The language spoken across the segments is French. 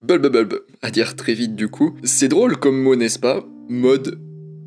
Bulb, à dire très vite du coup. C'est drôle comme mot, n'est-ce pas? Mode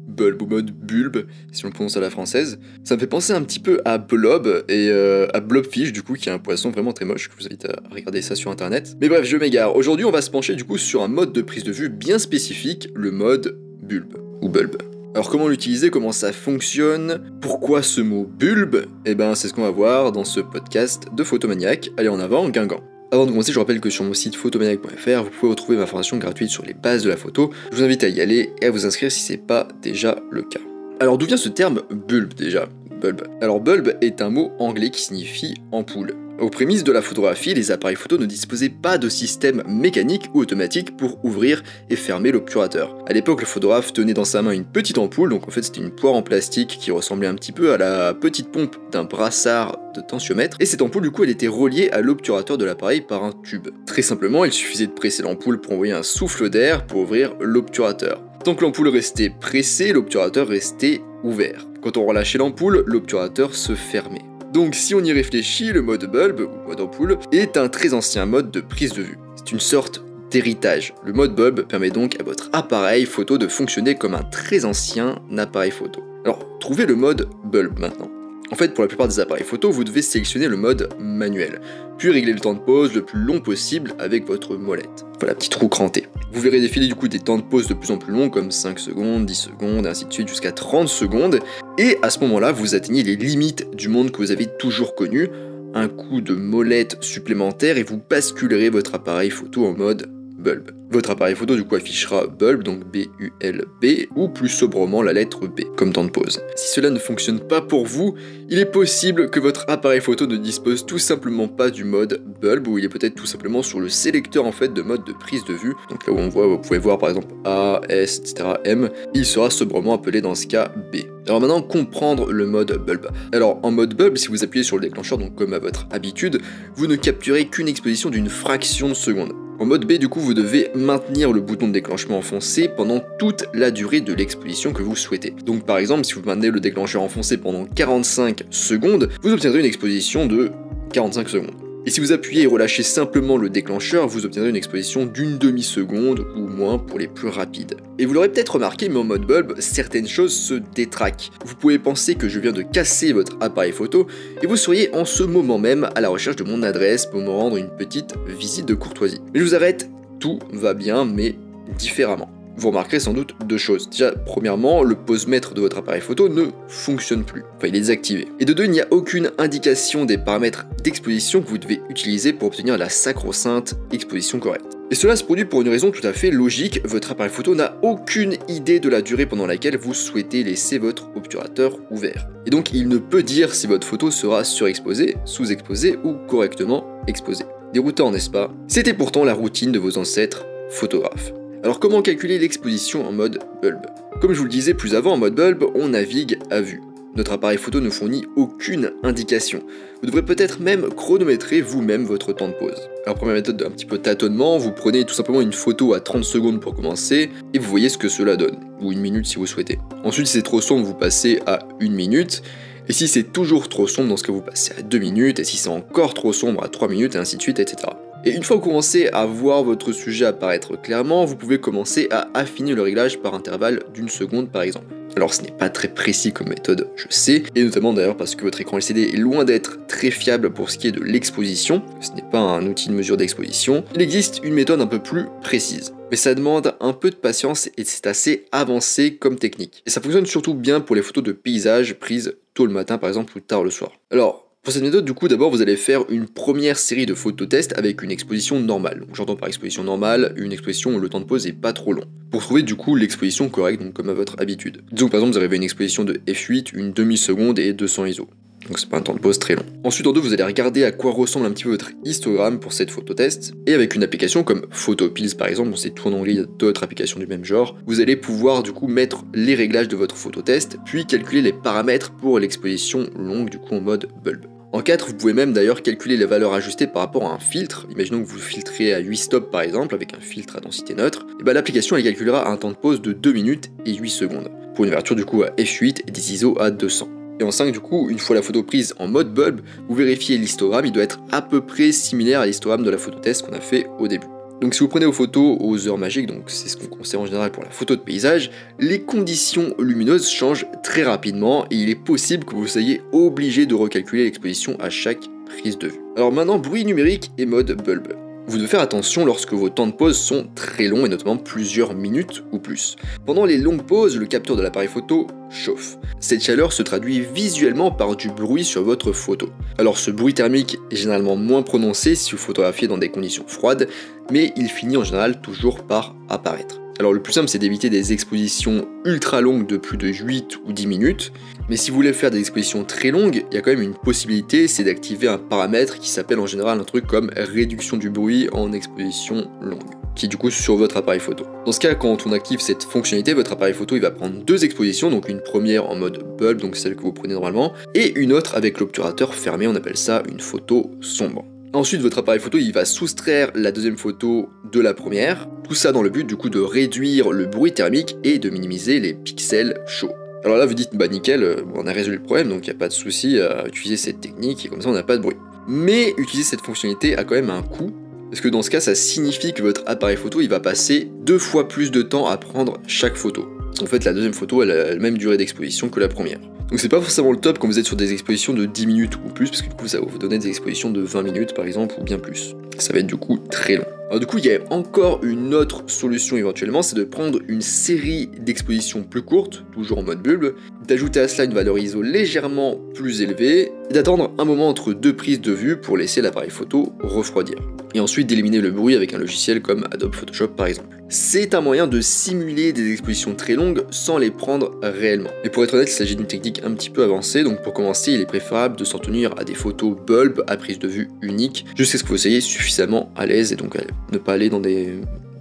bulbe ou mode bulbe, si on le prononce à la française. Ça me fait penser un petit peu à Blob et à Blobfish du coup, qui est un poisson vraiment très moche, que je vous invite à regarder ça sur internet. Mais bref, je m'égare. Aujourd'hui, on va se pencher du coup sur un mode de prise de vue bien spécifique, le mode bulbe ou bulbe. Alors comment l'utiliser, comment ça fonctionne, pourquoi ce mot bulbe? Eh ben c'est ce qu'on va voir dans ce podcast de Photomaniac. Allez en avant, Guingamp. Avant de commencer, je rappelle que sur mon site photomaniac.fr, vous pouvez retrouver ma formation gratuite sur les bases de la photo. Je vous invite à y aller et à vous inscrire si c'est pas déjà le cas. Alors d'où vient ce terme bulbe déjà? Bulbe. Alors bulbe est un mot anglais qui signifie ampoule. Aux prémices de la photographie, les appareils photo ne disposaient pas de système mécanique ou automatique pour ouvrir et fermer l'obturateur. À l'époque, le photographe tenait dans sa main une petite ampoule, donc en fait c'était une poire en plastique qui ressemblait un petit peu à la petite pompe d'un brassard de tensiomètre, et cette ampoule du coup elle était reliée à l'obturateur de l'appareil par un tube. Très simplement, il suffisait de presser l'ampoule pour envoyer un souffle d'air pour ouvrir l'obturateur. Tant que l'ampoule restait pressée, l'obturateur restait ouvert. Quand on relâchait l'ampoule, l'obturateur se fermait. Donc si on y réfléchit, le mode bulbe, ou mode ampoule, est un très ancien mode de prise de vue. C'est une sorte d'héritage. Le mode bulbe permet donc à votre appareil photo de fonctionner comme un très ancien appareil photo. Alors, trouvez le mode bulbe maintenant. En fait, pour la plupart des appareils photo, vous devez sélectionner le mode manuel, puis régler le temps de pause le plus long possible avec votre molette. Voilà, petite roue crantée. Vous verrez défiler du coup des temps de pause de plus en plus longs comme 5 secondes, 10 secondes, ainsi de suite jusqu'à 30 secondes. Et à ce moment-là, vous atteignez les limites du monde que vous avez toujours connu. Un coup de molette supplémentaire et vous basculerez votre appareil photo en mode bulbe. Votre appareil photo du coup affichera bulbe, donc B-U-L-B, ou plus sobrement la lettre B, comme temps de pause. Si cela ne fonctionne pas pour vous, il est possible que votre appareil photo ne dispose tout simplement pas du mode bulbe, ou il est peut-être tout simplement sur le sélecteur en fait de mode de prise de vue. Donc là où on voit, vous pouvez voir par exemple A, S, etc., M, il sera sobrement appelé dans ce cas B. Alors maintenant, comprendre le mode bulbe. Alors en mode bulbe, si vous appuyez sur le déclencheur, donc comme à votre habitude, vous ne capturez qu'une exposition d'une fraction de seconde. En mode B, du coup, vous devez maintenir le bouton de déclenchement enfoncé pendant toute la durée de l'exposition que vous souhaitez. Donc par exemple, si vous maintenez le déclencheur enfoncé pendant 45 secondes, vous obtiendrez une exposition de 45 secondes. Et si vous appuyez et relâchez simplement le déclencheur, vous obtiendrez une exposition d'une demi-seconde ou moins pour les plus rapides. Et vous l'aurez peut-être remarqué, mais en mode bulbe, certaines choses se détraquent. Vous pouvez penser que je viens de casser votre appareil photo, et vous seriez en ce moment même à la recherche de mon adresse pour me rendre une petite visite de courtoisie. Mais je vous arrête, tout va bien, mais différemment. Vous remarquerez sans doute deux choses. Déjà, premièrement, le pose-mètre de votre appareil photo ne fonctionne plus. Enfin, il est désactivé. Et de deux, il n'y a aucune indication des paramètres d'exposition que vous devez utiliser pour obtenir la sacro-sainte exposition correcte. Et cela se produit pour une raison tout à fait logique. Votre appareil photo n'a aucune idée de la durée pendant laquelle vous souhaitez laisser votre obturateur ouvert. Et donc, il ne peut dire si votre photo sera surexposée, sous-exposée ou correctement exposée. Déroutant, n'est-ce pas? C'était pourtant la routine de vos ancêtres photographes. Alors comment calculer l'exposition en mode bulbe? Comme je vous le disais plus avant, en mode bulbe, on navigue à vue. Notre appareil photo ne fournit aucune indication. Vous devrez peut-être même chronométrer vous-même votre temps de pause. Alors première méthode d'un petit peu tâtonnement, vous prenez tout simplement une photo à 30 secondes pour commencer, et vous voyez ce que cela donne, ou 1 minute si vous souhaitez. Ensuite si c'est trop sombre, vous passez à 1 minute, et si c'est toujours trop sombre, dans ce cas vous passez à 2 minutes, et si c'est encore trop sombre à 3 minutes, et ainsi de suite, etc. Et une fois que vous commencez à voir votre sujet apparaître clairement, vous pouvez commencer à affiner le réglage par intervalle d'1 seconde par exemple. Alors ce n'est pas très précis comme méthode, je sais, et notamment d'ailleurs parce que votre écran LCD est loin d'être très fiable pour ce qui est de l'exposition, ce n'est pas un outil de mesure d'exposition, il existe une méthode un peu plus précise. Mais ça demande un peu de patience et c'est assez avancé comme technique. Et ça fonctionne surtout bien pour les photos de paysages prises tôt le matin par exemple ou tard le soir. Alors, pour cette méthode, du coup, d'abord, vous allez faire une première série de phototests avec une exposition normale. Donc, j'entends par exposition normale, une exposition où le temps de pause est pas trop long. Pour trouver, du coup, l'exposition correcte, donc comme à votre habitude. Disons que, par exemple, vous avez une exposition de f8, une demi-seconde et 200 ISO. Donc, c'est pas un temps de pause très long. Ensuite, en deux, vous allez regarder à quoi ressemble un petit peu votre histogramme pour cette phototest. Et avec une application comme Photopills, par exemple, c'est tout en anglais, il y a d'autres applications du même genre, vous allez pouvoir, du coup, mettre les réglages de votre phototest, puis calculer les paramètres pour l'exposition longue, du coup, en mode bulbe. En 4, vous pouvez même d'ailleurs calculer les valeurs ajustées par rapport à un filtre. Imaginons que vous filtrez à 8 stops par exemple, avec un filtre à densité neutre. Et ben l'application elle calculera un temps de pause de 2 minutes et 8 secondes. Pour une ouverture du coup à f8 et des ISO à 200. Et en 5 du coup, une fois la photo prise en mode bulbe, vous vérifiez l'histogramme, il doit être à peu près similaire à l'histogramme de la phototest qu'on a fait au début. Donc si vous prenez vos photos aux heures magiques, donc c'est ce qu'on conseille en général pour la photo de paysage, les conditions lumineuses changent très rapidement et il est possible que vous soyez obligé de recalculer l'exposition à chaque prise de vue. Alors maintenant, bruit numérique et mode bulb. Vous devez faire attention lorsque vos temps de pause sont très longs et notamment plusieurs minutes ou plus. Pendant les longues pauses, le capteur de l'appareil photo chauffe. Cette chaleur se traduit visuellement par du bruit sur votre photo. Alors ce bruit thermique est généralement moins prononcé si vous photographiez dans des conditions froides, mais il finit en général toujours par apparaître. Alors le plus simple c'est d'éviter des expositions ultra longues de plus de 8 ou 10 minutes, mais si vous voulez faire des expositions très longues, il y a quand même une possibilité, c'est d'activer un paramètre qui s'appelle en général un truc comme réduction du bruit en exposition longue, qui est du coup sur votre appareil photo. Dans ce cas, quand on active cette fonctionnalité, votre appareil photo il va prendre deux expositions, donc une première en mode bulb, donc celle que vous prenez normalement, et une autre avec l'obturateur fermé, on appelle ça une photo sombre. Ensuite, votre appareil photo il va soustraire la deuxième photo de la première, tout ça dans le but du coup de réduire le bruit thermique et de minimiser les pixels chauds. Alors là vous dites bah nickel, on a résolu le problème donc il n'y a pas de souci à utiliser cette technique et comme ça on n'a pas de bruit. Mais utiliser cette fonctionnalité a quand même un coût, parce que dans ce cas ça signifie que votre appareil photo il va passer 2 fois plus de temps à prendre chaque photo. Parce qu'en fait la deuxième photo elle a la même durée d'exposition que la première. Donc c'est pas forcément le top quand vous êtes sur des expositions de 10 minutes ou plus, parce que du coup ça va vous donner des expositions de 20 minutes par exemple ou bien plus. Ça va être du coup très long. Alors du coup il y a encore une autre solution éventuellement, c'est de prendre une série d'expositions plus courtes, toujours en mode bulb, d'ajouter à cela une valeur ISO légèrement plus élevée, et d'attendre un moment entre deux prises de vue pour laisser l'appareil photo refroidir. Et ensuite d'éliminer le bruit avec un logiciel comme Adobe Photoshop par exemple. C'est un moyen de simuler des expositions très longues sans les prendre réellement. Mais pour être honnête, il s'agit d'une technique un petit peu avancée, donc pour commencer, il est préférable de s'en tenir à des photos bulb à prise de vue unique, jusqu'à ce que vous soyez suffisamment à l'aise et donc ne pas aller dans des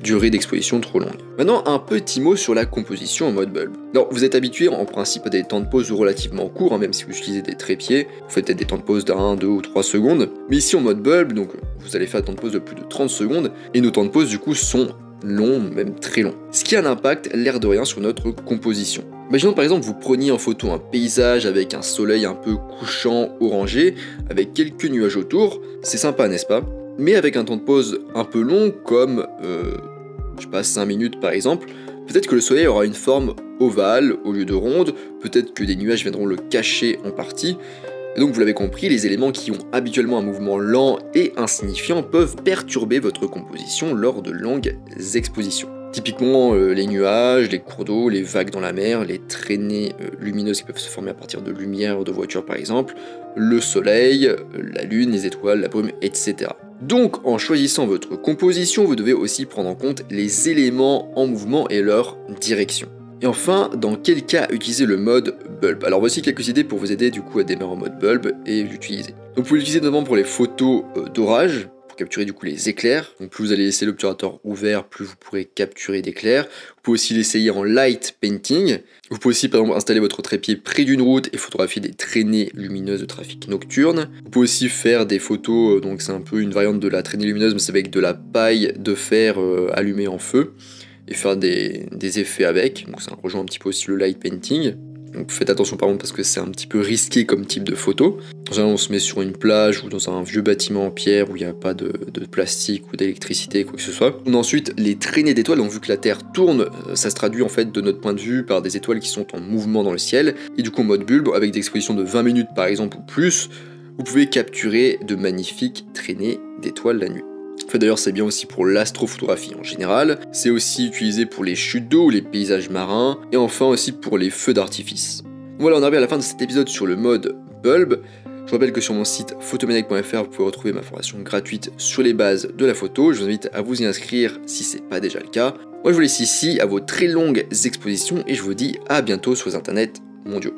durée d'exposition trop longue. Maintenant, un petit mot sur la composition en mode bulb. Alors, vous êtes habitué en principe à des temps de pause relativement courts, même si vous utilisez des trépieds, vous faites peut-être des temps de pause d'1, 2 ou 3 secondes, mais ici en mode bulb, donc vous allez faire un temps de pause de plus de 30 secondes, et nos temps de pause du coup sont longs, même très longs. Ce qui a un impact, l'air de rien, sur notre composition. Imaginons par exemple vous preniez en photo un paysage avec un soleil un peu couchant orangé, avec quelques nuages autour, c'est sympa n'est-ce pas? Mais avec un temps de pause un peu long, comme, je sais pas, 5 minutes par exemple, peut-être que le soleil aura une forme ovale au lieu de ronde, peut-être que des nuages viendront le cacher en partie, et donc vous l'avez compris, les éléments qui ont habituellement un mouvement lent et insignifiant peuvent perturber votre composition lors de longues expositions. Typiquement les nuages, les cours d'eau, les vagues dans la mer, les traînées lumineuses qui peuvent se former à partir de lumière de voiture par exemple, le soleil, la lune, les étoiles, la brume, etc. Donc en choisissant votre composition, vous devez aussi prendre en compte les éléments en mouvement et leur direction. Et enfin, dans quel cas utiliser le mode bulb? Alors voici quelques idées pour vous aider du coup à démarrer en mode bulb et l'utiliser. Donc vous pouvez l'utiliser notamment pour les photos d'orage, pour capturer du coup les éclairs. Donc plus vous allez laisser l'obturateur ouvert, plus vous pourrez capturer d'éclairs. Vous pouvez aussi l'essayer en light painting. Vous pouvez aussi par exemple installer votre trépied près d'une route et photographier des traînées lumineuses de trafic nocturne. Vous pouvez aussi faire des photos, donc c'est un peu une variante de la traînée lumineuse, mais c'est avec de la paille de fer allumée en feu, et faire des effets avec, donc ça rejoint un petit peu aussi le light painting. Donc faites attention par contre parce que c'est un petit peu risqué comme type de photo. En général on se met sur une plage ou dans un vieux bâtiment en pierre où il n'y a pas de plastique ou d'électricité, quoi que ce soit. Ensuite les traînées d'étoiles, donc vu que la Terre tourne, ça se traduit en fait de notre point de vue par des étoiles qui sont en mouvement dans le ciel. Et du coup en mode bulbe, avec des expositions de 20 minutes par exemple ou plus, vous pouvez capturer de magnifiques traînées d'étoiles la nuit. En fait, d'ailleurs c'est bien aussi pour l'astrophotographie en général, c'est aussi utilisé pour les chutes d'eau, les paysages marins, et enfin aussi pour les feux d'artifice. Voilà, on arrive à la fin de cet épisode sur le mode bulb. Je rappelle que sur mon site photomenec.fr vous pouvez retrouver ma formation gratuite sur les bases de la photo, je vous invite à vous y inscrire si c'est pas déjà le cas. Moi je vous laisse ici à vos très longues expositions et je vous dis à bientôt sur les internets mondiaux.